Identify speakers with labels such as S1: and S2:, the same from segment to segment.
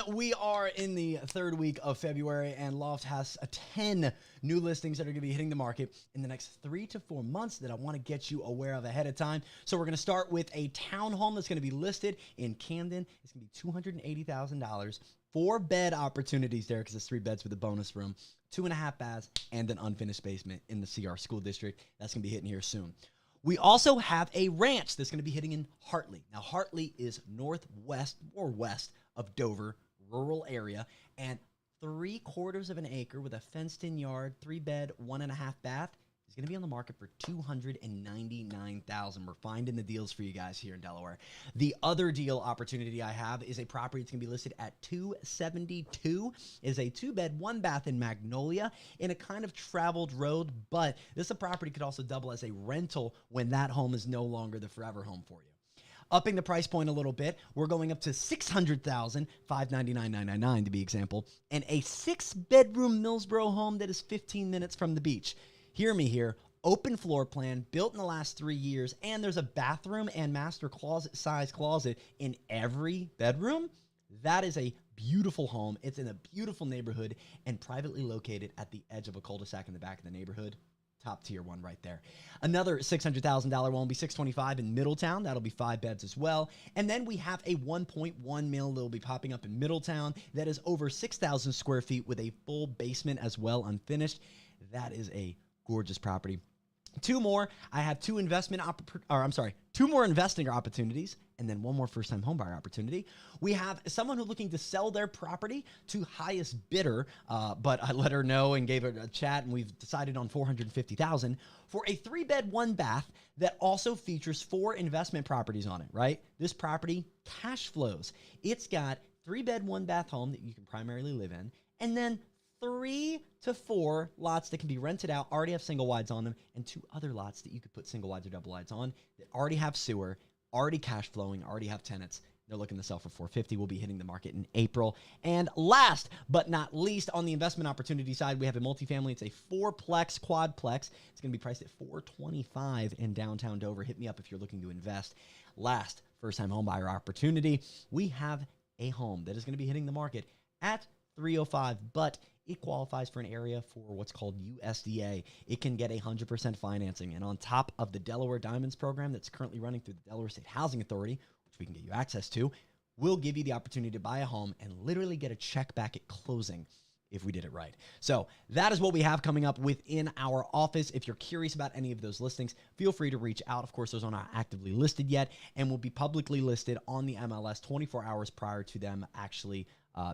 S1: we are in the third week of February, and Loft has 10 new listings that are going to be hitting the market in the next 3 to 4 months that I want to get you aware of ahead of time. So we're going to start with a townhome that's going to be listed in Camden. It's going to be $280,000. 4-bed opportunities there because it's 3 beds with a bonus room, 2.5 baths, and an unfinished basement in the CR School District. That's going to be hitting here soon. We also have a ranch that's going to be hitting in Hartley. Now, Hartley is northwest or west of Dover, rural area, and 3/4 of an acre with a fenced-in yard, 3-bed, 1.5 bath is going to be on the market for $299,000. We're finding the deals for you guys here in Delaware. The other deal opportunity I have is a property that's going to be listed at $272. It is a 2-bed, 1-bath in Magnolia in a kind of traveled road, but this property could also double as a rental when that home is no longer the forever home for you. Upping the price point a little bit, we're going up to $600,000, $599,999 to be example, and a 6-bedroom Millsboro home that is 15 minutes from the beach. Hear me here. Open floor plan, built in the last 3 years, and there's a bathroom and master closet size closet in every bedroom. That is a beautiful home. It's in a beautiful neighborhood and privately located at the edge of a cul-de-sac in the back of the neighborhood. Top tier one right there. Another $600,000 one will be $625 in Middletown. That'll be 5 beds as well. And then we have a 1.1 mil that will be popping up in Middletown that is over 6,000 square feet with a full basement as well, unfinished. That is a gorgeous property. Two more investing opportunities, and then one more first-time homebuyer opportunity. We have someone who's looking to sell their property to highest bidder, but I let her know and gave her a chat, and we've decided on $450,000 for a 3-bed, 1-bath that also features 4 investment properties on it, right? This property cash flows. It's got 3-bed, 1-bath home that you can primarily live in, and then 3 to 4 lots that can be rented out, already have single wides on them, and 2 other lots that you could put single wides or double wides on that already have sewer, already cash flowing, already have tenants. They're looking to sell for $450. We'll be hitting the market in April. And last but not least, on the investment opportunity side, we have a multifamily. It's a 4-plex quadplex. It's going to be priced at $425 in downtown Dover. Hit me up if you're looking to invest. Last, first-time homebuyer opportunity. We have a home that is going to be hitting the market at $305, but it qualifies for an area for what's called USDA. It can get 100% financing. And on top of the Delaware Diamonds program that's currently running through the Delaware State Housing Authority, which we can get you access to, we'll give you the opportunity to buy a home and literally get a check back at closing if we did it right. So that is what we have coming up within our office. If you're curious about any of those listings, feel free to reach out. Of course, those are not actively listed yet and will be publicly listed on the MLS 24 hours prior to them actually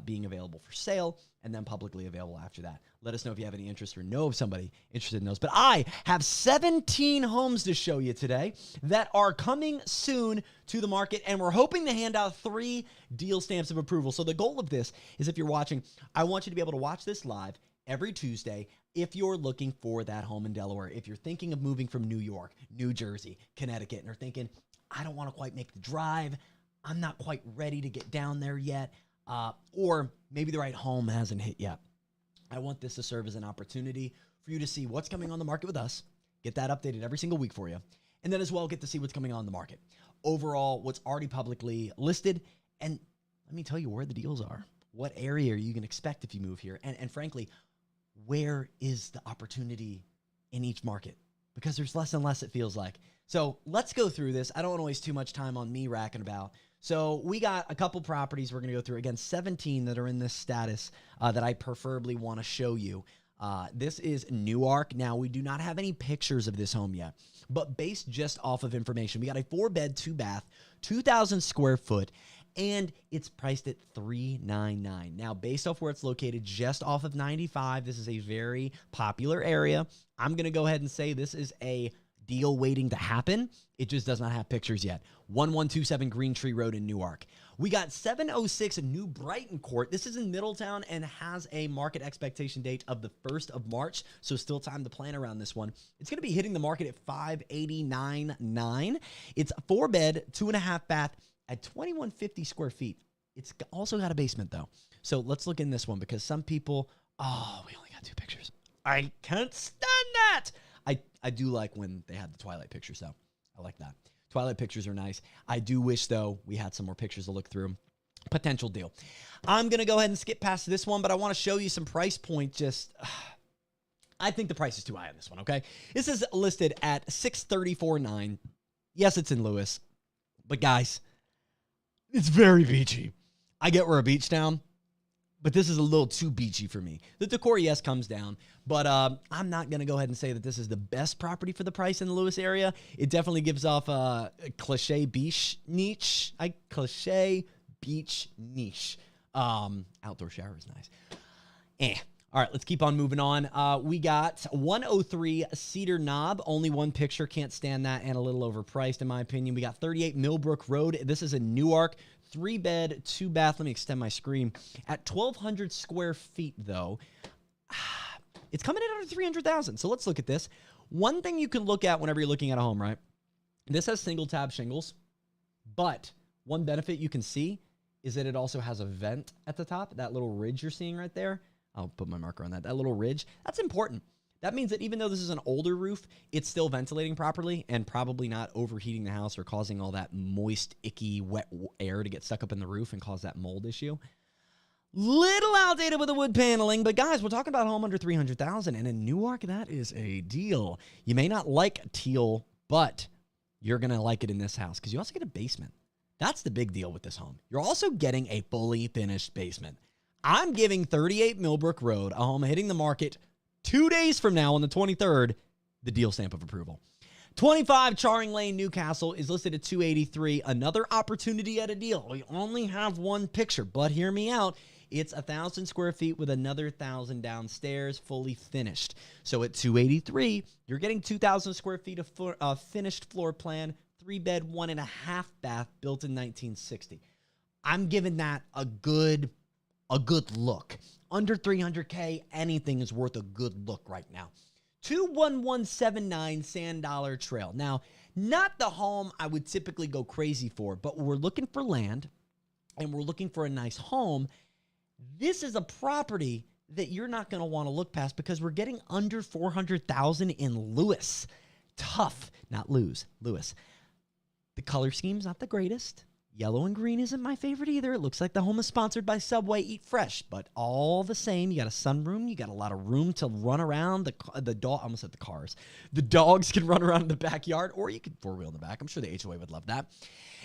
S1: being available for sale, and then publicly available after that. Let us know if you have any interest or know of somebody interested in those. But I have 17 homes to show you today that are coming soon to the market, and we're hoping to hand out 3 deal stamps of approval. So the goal of this is, if you're watching, I want you to be able to watch this live every Tuesday if you're looking for that home in Delaware. If you're thinking of moving from New York, New Jersey, Connecticut, and are thinking, I don't want to quite make the drive, I'm not quite ready to get down there yet, or maybe the right home hasn't hit yet. I want this to serve as an opportunity for you to see what's coming on the market with us, get that updated every single week for you, and then as well get to see what's coming on the market. Overall, what's already publicly listed, and let me tell you where the deals are. What area are you going to expect if you move here? And frankly, where is the opportunity in each market? Because there's less and less, it feels like. So let's go through this. I don't want to waste too much time on me racking about. So we got a couple properties we're going to go through. Again, 17 that are in this status that I preferably want to show you. This is Newark. Now, we do not have any pictures of this home yet, but based just off of information, we got a 4-bed, 2-bath, 2,000 square foot, and it's priced at $399. Now, based off where it's located, just off of 95, this is a very popular area. I'm going to go ahead and say this is a deal waiting to happen. It just does not have pictures yet. 1127 Green Tree Road in Newark. We got 706 New Brighton Court. This is in Middletown and has a market expectation date of the 1st of March, so still time to plan around this one. It's going to be hitting the market at $589,900. It's a 4-bed, 2.5 bath at 2,150 square feet. It's also got a basement though. So let's look in this one because some people, we only got 2 pictures. I can't stand that. I do like when they had the Twilight pictures, though. I like that. Twilight pictures are nice. I do wish, though, we had some more pictures to look through. Potential deal. I'm going to go ahead and skip past this one, but I want to show you some price point. I think the price is too high on this one, okay? This is listed at $634,900. Yes, it's in Lewis, but guys, it's very beachy. I get we're a beach town, but this is a little too beachy for me. The decor, yes, comes down, but I'm not going to go ahead and say that this is the best property for the price in the Lewis area. It definitely gives off a cliche beach niche. Outdoor shower is nice. All right, let's keep on moving on. We got 103 Cedar Knob. Only one picture. Can't stand that, and a little overpriced, in my opinion. We got 38 Millbrook Road. This is a Newark. 3-bed, 2-bath. Let me extend my screen. At 1,200 square feet, though, it's coming in under $300,000. So let's look at this. One thing you can look at whenever you're looking at a home, right? This has single-tab shingles, but one benefit you can see is that it also has a vent at the top. That little ridge you're seeing right there. I'll put my marker on that. That little ridge, that's important. That means that even though this is an older roof, it's still ventilating properly and probably not overheating the house or causing all that moist, icky, wet air to get stuck up in the roof and cause that mold issue. Little outdated with the wood paneling, but guys, we're talking about a home under $300,000, and in Newark, that is a deal. You may not like teal, but you're going to like it in this house because you also get a basement. That's the big deal with this home. You're also getting a fully finished basement. I'm giving 38 Millbrook Road, a home hitting the market 2 days from now on the 23rd, the deal stamp of approval. 25 Charing Lane, Newcastle is listed at $283. Another opportunity at a deal. We only have one picture, but hear me out. It's 1,000 square feet with another 1,000 downstairs, fully finished. So at $283, you're getting 2,000 square feet of finished floor plan, 3-bed, 1.5 bath, built in 1960. I'm giving that a good look. Under $300K, anything is worth a good look right now. 21179 Sand Dollar Trail. Now, not the home I would typically go crazy for, but we're looking for land and we're looking for a nice home. This is a property that you're not going to want to look past because we're getting under $400,000 in Lewis. Tough, not lose, Lewis. The color scheme's not the greatest. Yellow and green isn't my favorite either. It looks like the home is sponsored by Subway Eat Fresh, but all the same, you got a sunroom, you got a lot of room to run around. The dog, I almost said the cars. The dogs can run around in the backyard, or you could four-wheel in the back. I'm sure the HOA would love that.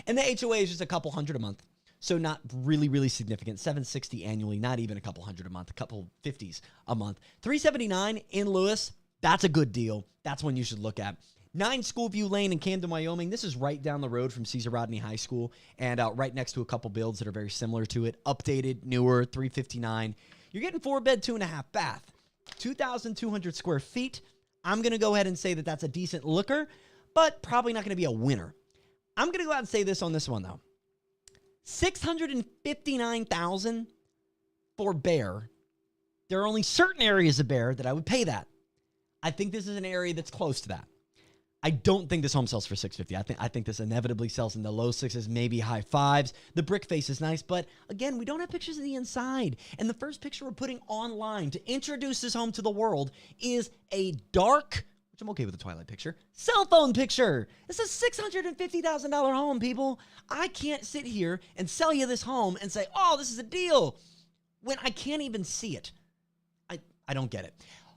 S1: And the HOA is just a couple hundred a month, so not really, really significant. $760 annually, not even a couple hundred a month, a couple 50s a month. $379 in Lewis, that's a good deal. That's one you should look at. 9 Schoolview Lane in Camden, Wyoming. This is right down the road from Caesar Rodney High School and right next to a couple builds that are very similar to it. Updated, newer, $359. You're getting 4-bed, 2.5 bath, 2,200 square feet. I'm going to go ahead and say that that's a decent looker, but probably not going to be a winner. I'm going to go out and say this on this one, though. $659,000 for Bear. There are only certain areas of Bear that I would pay that. I think this is an area that's close to that. I don't think this home sells for $650. I think this inevitably sells in the low 6s, maybe high 5s. The brick face is nice, but again, we don't have pictures of the inside. And the first picture we're putting online to introduce this home to the world is a dark, which I'm okay with the Twilight picture, cell phone picture. It's a $650,000 home, people. I can't sit here and sell you this home and say, oh, this is a deal, when I can't even see it. I don't get it.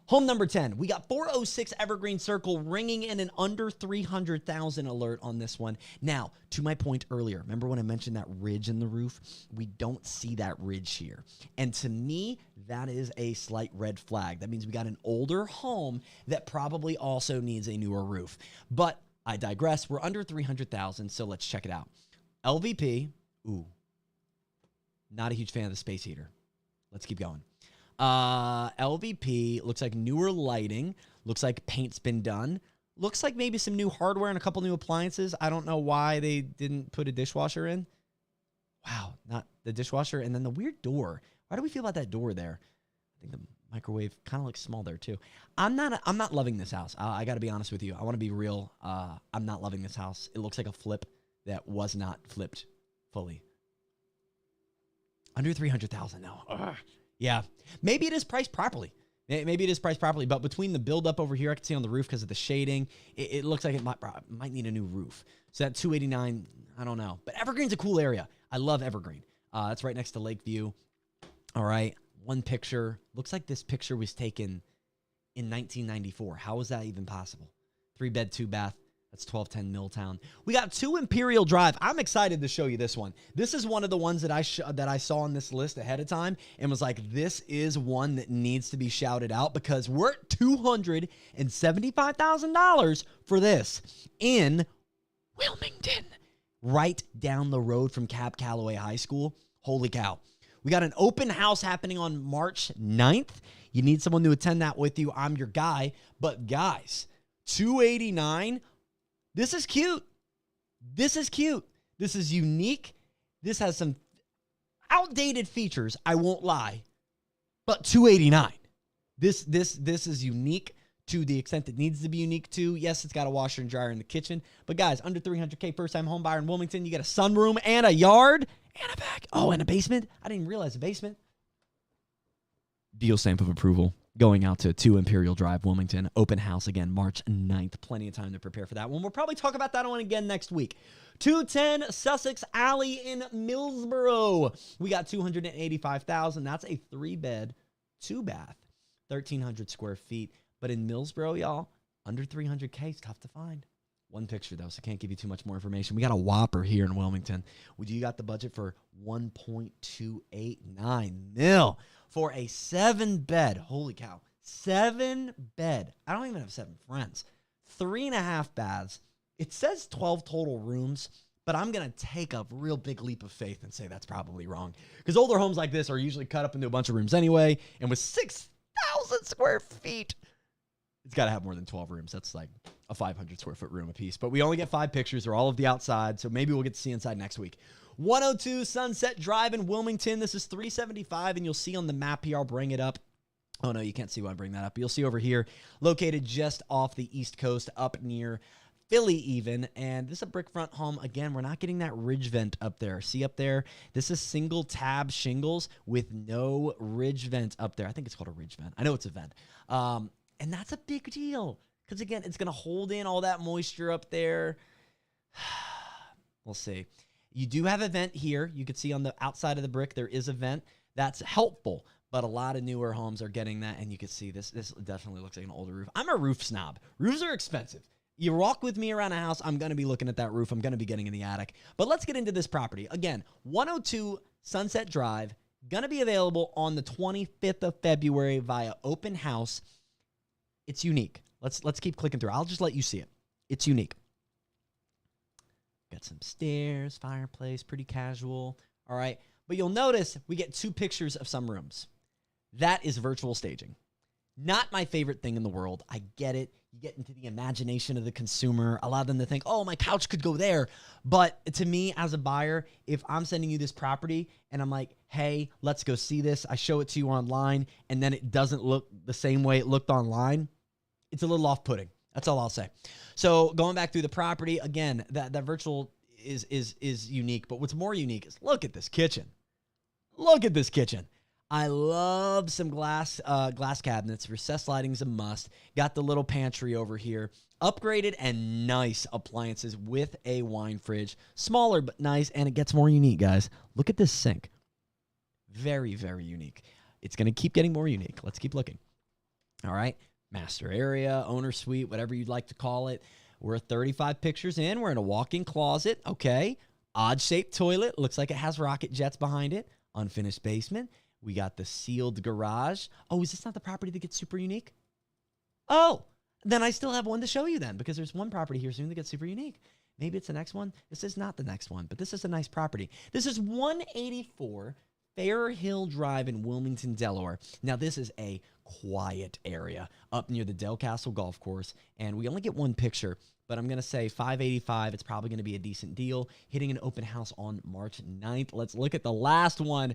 S1: Home number 10, we got 406 Evergreen Circle ringing in an under $300,000 alert on this one. Now, to my point earlier, remember when I mentioned that ridge in the roof? We don't see that ridge here. And to me, that is a slight red flag. That means we got an older home that probably also needs a newer roof. But I digress. We're under $300,000, so let's check it out. LVP, ooh, not a huge fan of the space heater. Let's keep going. LVP, looks like newer lighting, looks like paint's been done, looks like maybe some new hardware and a couple new appliances. I don't know why they didn't put a dishwasher in. Wow, not the dishwasher. And then the weird door. Why do we feel about that door there? I think the microwave kind of looks small there too. I'm not loving this house. I got to be honest with you. I want to be real. I'm not loving this house. It looks like a flip that was not flipped fully. Under $300,000 now. Ugh. Yeah, maybe it is priced properly. Maybe it is priced properly, but between the buildup over here, I can see on the roof because of the shading, it looks like it might need a new roof. So that $289, I don't know. But Evergreen's a cool area. I love Evergreen. That's right next to Lakeview. All right, one picture. Looks like this picture was taken in 1994. How is that even possible? 3-bed, 2-bath. That's 1210 Milltown. We got 2 Imperial Drive. I'm excited to show you this one. This is one of the ones that I saw on this list ahead of time and was like, this is one that needs to be shouted out because we're at $275,000 for this in Wilmington, right down the road from Cab Calloway High School. Holy cow. We got an open house happening on March 9th. You need someone to attend that with you. I'm your guy. But guys, $289,000. This is cute. This is cute. This is unique. This has some outdated features, I won't lie. But $289,000. This is unique to the extent it needs to be unique too. Yes, it's got a washer and dryer in the kitchen. But guys, under $300K first-time home buyer in Wilmington, you get a sunroom and a yard and a back. Oh, and a basement. I didn't realize a basement. Deal stamp of approval. Going out to 2 Imperial Drive, Wilmington. Open house again, March 9th. Plenty of time to prepare for that one. We'll probably talk about that one again next week. 210 Sussex Alley in Millsboro. We got $285,000. That's a 3-bed, 2-bath, 1,300 square feet. But in Millsboro, y'all, under $300K is tough to find. One picture, though, so can't give you too much more information. We got a whopper here in Wilmington. You got the budget for $1.289 million for a 7-bed. Holy cow. 7-bed. I don't even have 7 friends. 3.5 baths. It says 12 total rooms, but I'm going to take a real big leap of faith and say that's probably wrong. Because older homes like this are usually cut up into a bunch of rooms anyway, and with 6,000 square feet, it's got to have more than 12 rooms. That's like a 500 square foot room apiece. But we only get 5 pictures. They're all of the outside, so maybe we'll get to see inside next week. 102 Sunset Drive in Wilmington. This is $375, and you'll see on the map here. I'll bring it up. Oh, no, you can't see why I bring that up. You'll see over here, located just off the East Coast, up near Philly even. And this is a brick front home. Again, we're not getting that ridge vent up there. See up there? This is single tab shingles with no ridge vent up there. I think it's called a ridge vent. I know it's a vent. And that's a big deal because, again, it's going to hold in all that moisture up there. We'll see. You do have a vent here. You can see on the outside of the brick there is a vent. That's helpful, but a lot of newer homes are getting that, and you can see this definitely looks like an older roof. I'm a roof snob. Roofs are expensive. You walk with me around a house, I'm going to be looking at that roof. I'm going to be getting in the attic. But let's get into this property. Again, 102 Sunset Drive, going to be available on the 25th of February via open house. It's unique. Let's keep clicking through. I'll just let you see it. It's unique. Got some stairs, fireplace, pretty casual. All right. But you'll notice we get 2 pictures of some rooms. That is virtual staging. Not my favorite thing in the world. I get it. You get into the imagination of the consumer. Allow them to think, oh, my couch could go there. But to me, as a buyer, if I'm sending you this property and I'm like, hey, let's go see this. I show it to you online, and then it doesn't look the same way it looked online. It's a little off-putting. That's all I'll say. So going back through the property, again, that virtual is unique. But what's more unique is look at this kitchen. Look at this kitchen. I love some glass cabinets. Recessed lighting is a must. Got the little pantry over here. Upgraded and nice appliances with a wine fridge. Smaller but nice, and it gets more unique, guys. Look at this sink. Very, very unique. It's going to keep getting more unique. Let's keep looking. All right. Master area, owner suite, whatever you'd like to call it. We're 35 pictures in. We're in a walk-in closet. Okay. Odd-shaped toilet. Looks like it has rocket jets behind it. Unfinished basement. We got the sealed garage. Oh, is this not the property that gets super unique? Oh, then I still have one to show you then, because there's one property here soon that gets super unique. Maybe it's the next one. This is not the next one, but this is a nice property. This is 184 Fair Hill Drive in Wilmington, Delaware. Now, this is a quiet area up near the Del Castle Golf Course, and we only get one picture, but I'm going to say $585. It's probably going to be a decent deal. Hitting an open house on March 9th. Let's look at the last one.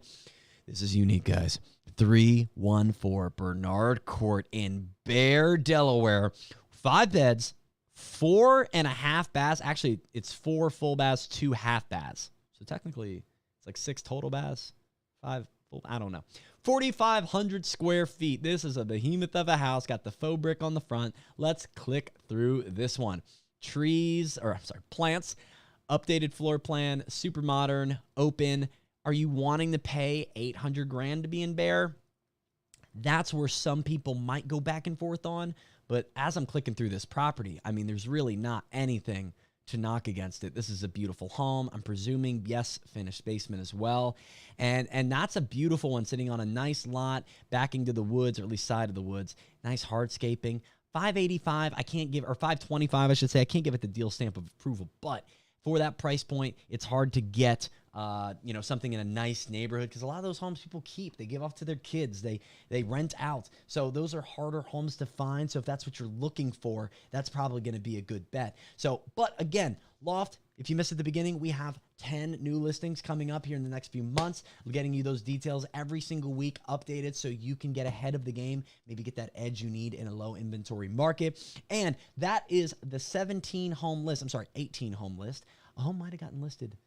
S1: This is unique, guys. 314 Bernard Court in Bear, Delaware. 5 beds, 4.5 baths. Actually, it's 4 full baths, 2 half baths. So technically, it's like 6 total baths. 5 full, I don't know. 4,500 square feet. This is a behemoth of a house. Got the faux brick on the front. Let's click through this one. Plants. Updated floor plan. Super modern. Open. Are you wanting to pay 800 grand to be in Bear? That's where some people might go back and forth on. But as I'm clicking through this property, I mean, there's really not anything to knock against it. This is a beautiful home. I'm presuming, yes, finished basement as well. And that's a beautiful one sitting on a nice lot backing to the woods, or at least side of the woods. Nice hardscaping. 585, I can't give, or 525, I should say. I can't give it the deal stamp of approval, but for that price point, it's hard to get something in a nice neighborhood, because a lot of those homes people keep, they give off to their kids, they rent out. So those are harder homes to find. So if that's what you're looking for, that's probably going to be a good bet. So, but again, Loft, if you missed at the beginning, we have 10 new listings coming up here in the next few months. We're getting you those details every single week updated so you can get ahead of the game, maybe get that edge you need in a low inventory market. And that is the 18 home list. A home might have gotten listed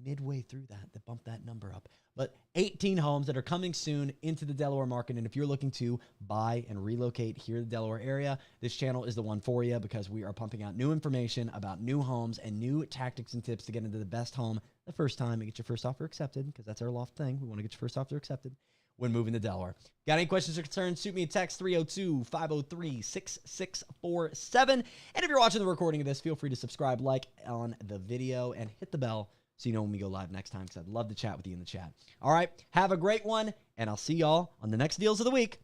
S1: midway through that bumped that number up. But 18 homes that are coming soon into the Delaware market. And if you're looking to buy and relocate here in the Delaware area, this channel is the one for you, because we are pumping out new information about new homes and new tactics and tips to get into the best home the first time and get your first offer accepted, because that's our Loft thing. We want to get your first offer accepted when moving to Delaware. Got any questions or concerns? Shoot me a text, 302-503-6647. And if you're watching the recording of this, feel free to subscribe, like on the video, and hit the bell so you know when we go live next time, because I'd love to chat with you in the chat. All right, have a great one, and I'll see y'all on the next Deals of the Week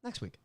S1: next week.